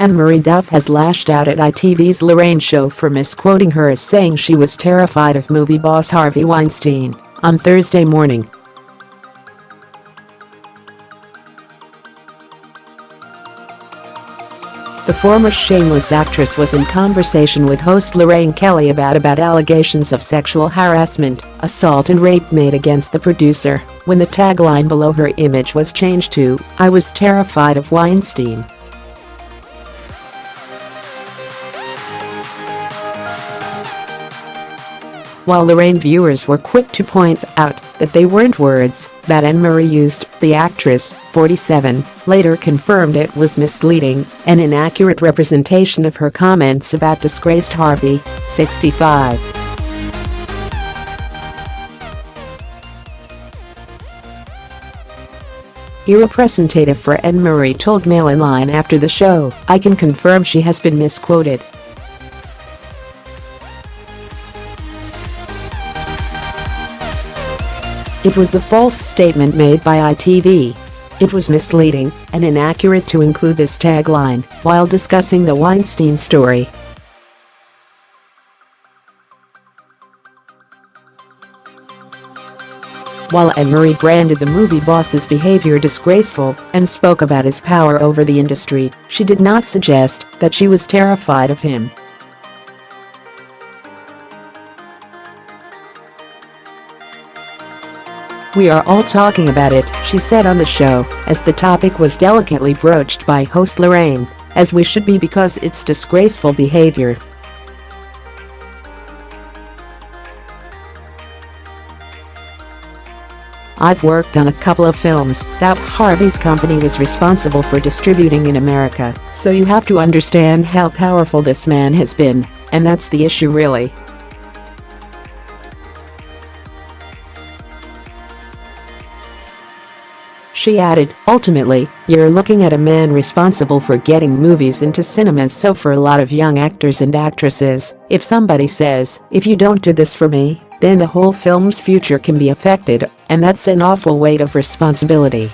Anne-Marie Duff has lashed out at ITV's Lorraine show for misquoting her as saying she was terrified of movie boss Harvey Weinstein on Thursday morning. The former Shameless actress was in conversation with host Lorraine Kelly about allegations of sexual harassment, assault and rape made against the producer, when the tagline below her image was changed to, "I was terrified of Weinstein." While Lorraine viewers were quick to point out that they weren't words that Anne-Marie used, the actress, 47, later confirmed it was misleading, an inaccurate representation of her comments about disgraced Harvey, 65. A representative for Anne-Marie told MailOnline after the show, "I can confirm she has been misquoted. It was a false statement made by ITV. It was misleading and inaccurate to include this tagline while discussing the Weinstein story." While Anne-Marie branded the movie boss's behavior disgraceful and spoke about his power over the industry, she did not suggest that she was terrified of him. "We are all talking about it," she said on the show, as the topic was delicately broached by host Lorraine, "as we should be because it's disgraceful behavior." "I've worked on a couple of films that Harvey's company was responsible for distributing in America, so you have to understand how powerful this man has been, and that's the issue really." She added, "Ultimately, you're looking at a man responsible for getting movies into cinemas, so for a lot of young actors and actresses, if somebody says, 'If you don't do this for me, then the whole film's future can be affected,' and that's an awful weight of responsibility."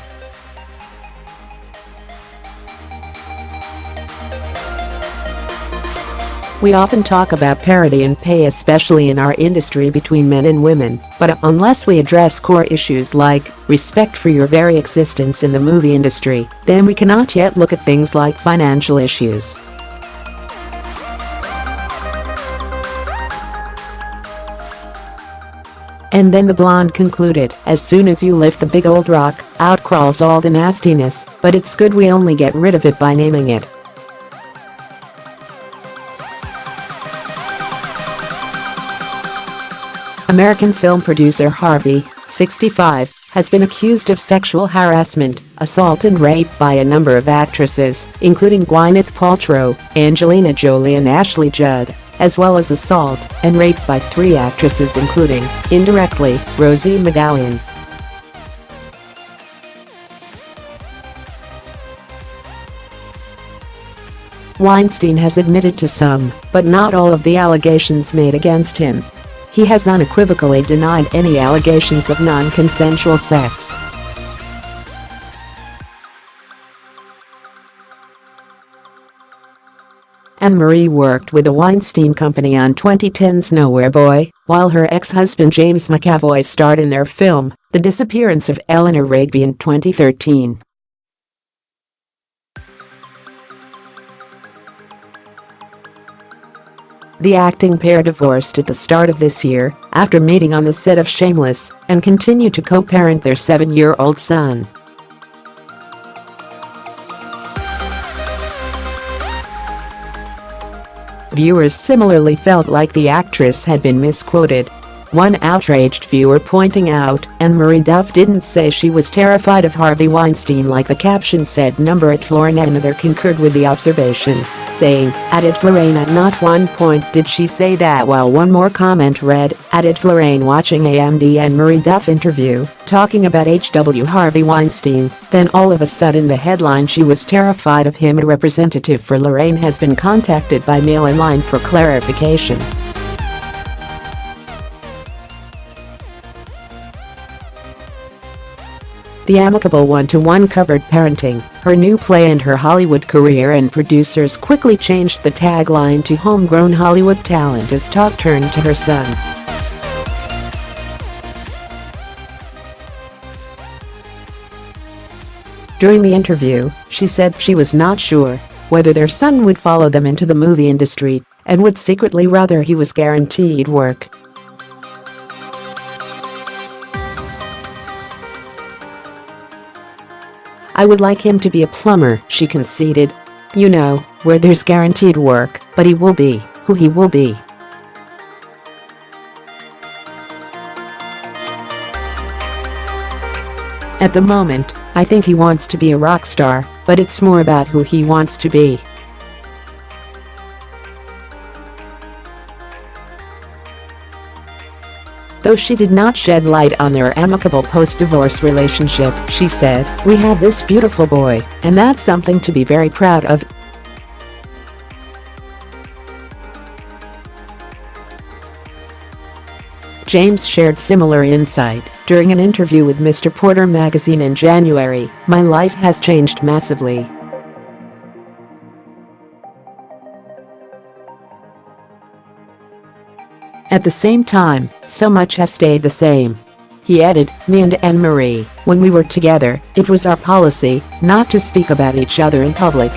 "We often talk about parity and pay, especially in our industry, between men and women, but unless we address core issues like respect for your very existence in the movie industry, then we cannot yet look at things like financial issues." And then the blonde concluded, "As soon as you lift the big old rock, out crawls all the nastiness, but it's good we only get rid of it by naming it." American film producer Harvey, 65, has been accused of sexual harassment, assault and rape by a number of actresses, including Gwyneth Paltrow, Angelina Jolie and Ashley Judd, as well as assault and rape by 3 actresses including, indirectly, Rosie McGowan. Weinstein has admitted to some, but not all of the allegations made against him. He has unequivocally denied any allegations of non-consensual sex. Anne-Marie worked with the Weinstein Company on 2010's Nowhere Boy, while her ex-husband James McAvoy starred in their film, The Disappearance of Eleanor Rigby, in 2013. The acting pair divorced at the start of this year after meeting on the set of Shameless and continue to co-parent their 7-year-old son. Viewers similarly felt like the actress had been misquoted. One outraged viewer pointing out, Anne-Marie Duff didn't say she was terrified of Harvey Weinstein like the caption said. @Lorraine Another concurred with the observation, saying, @Lorraine at not one point did she say that, while one more comment read, @Lorraine watching AMD Anne-Marie Duff interview, talking about HW Harvey Weinstein, then all of a sudden the headline she was terrified of him. A representative for Lorraine has been contacted by MailOnline for clarification. The amicable one-to-one covered parenting, her new play and her Hollywood career, and producers quickly changed the tagline to Homegrown Hollywood Talent as talk turned to her son. During the interview, she said she was not sure whether their son would follow them into the movie industry and would secretly rather he was guaranteed work. "I would like him to be a plumber," she conceded. "You know, where there's guaranteed work, but he will be who he will be." "At the moment, I think he wants to be a rock star, but it's more about who he wants to be." Though she did not shed light on their amicable post-divorce relationship, she said, "We have this beautiful boy, and that's something to be very proud of." James shared similar insight during an interview with Mr. Porter magazine in January. "My life has changed massively. At the same time, so much has stayed the same." He added, "Me and Anne-Marie, when we were together, it was our policy not to speak about each other in public.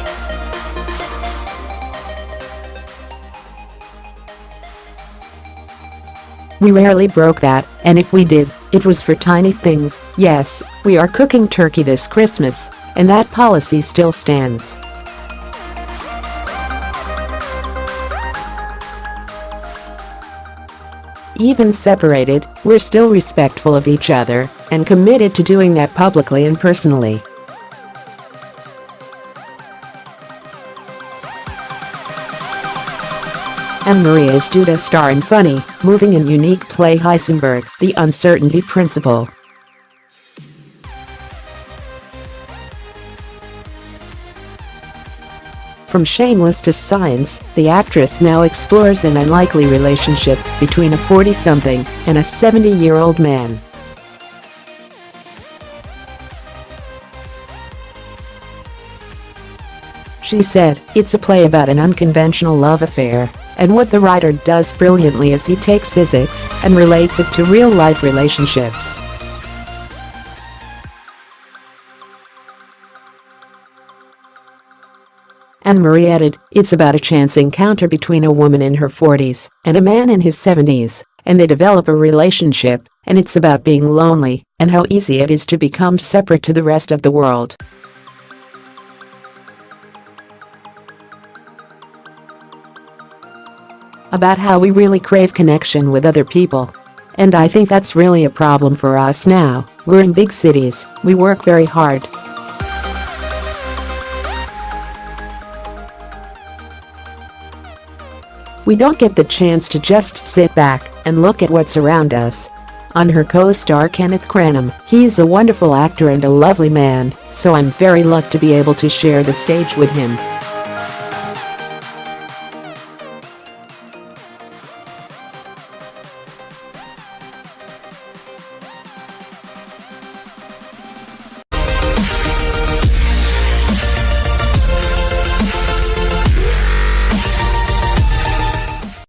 We rarely broke that, and if we did, it was for tiny things. Yes, we are cooking turkey this Christmas, and that policy still stands." "Even separated, we're still respectful of each other and committed to doing that publicly and personally." Anne-Marie is due to star in funny, moving and unique play Heisenberg, The Uncertainty Principle. From Shameless to Science, the actress now explores an unlikely relationship between a 40-something and a 70-year-old man. She said, "It's a play about an unconventional love affair, and what the writer does brilliantly is he takes physics and relates it to real-life relationships." Anne-Marie added, "It's about a chance encounter between a woman in her 40s and a man in his 70s, and they develop a relationship, and it's about being lonely and how easy it is to become separate to the rest of the world." About how we really crave connection with other people. "And I think that's really a problem for us now. We're in big cities, we work very hard. We don't get the chance to just sit back and look at what's around us." On her co-star Kenneth Cranham, "He's a wonderful actor and a lovely man, so I'm very lucky to be able to share the stage with him."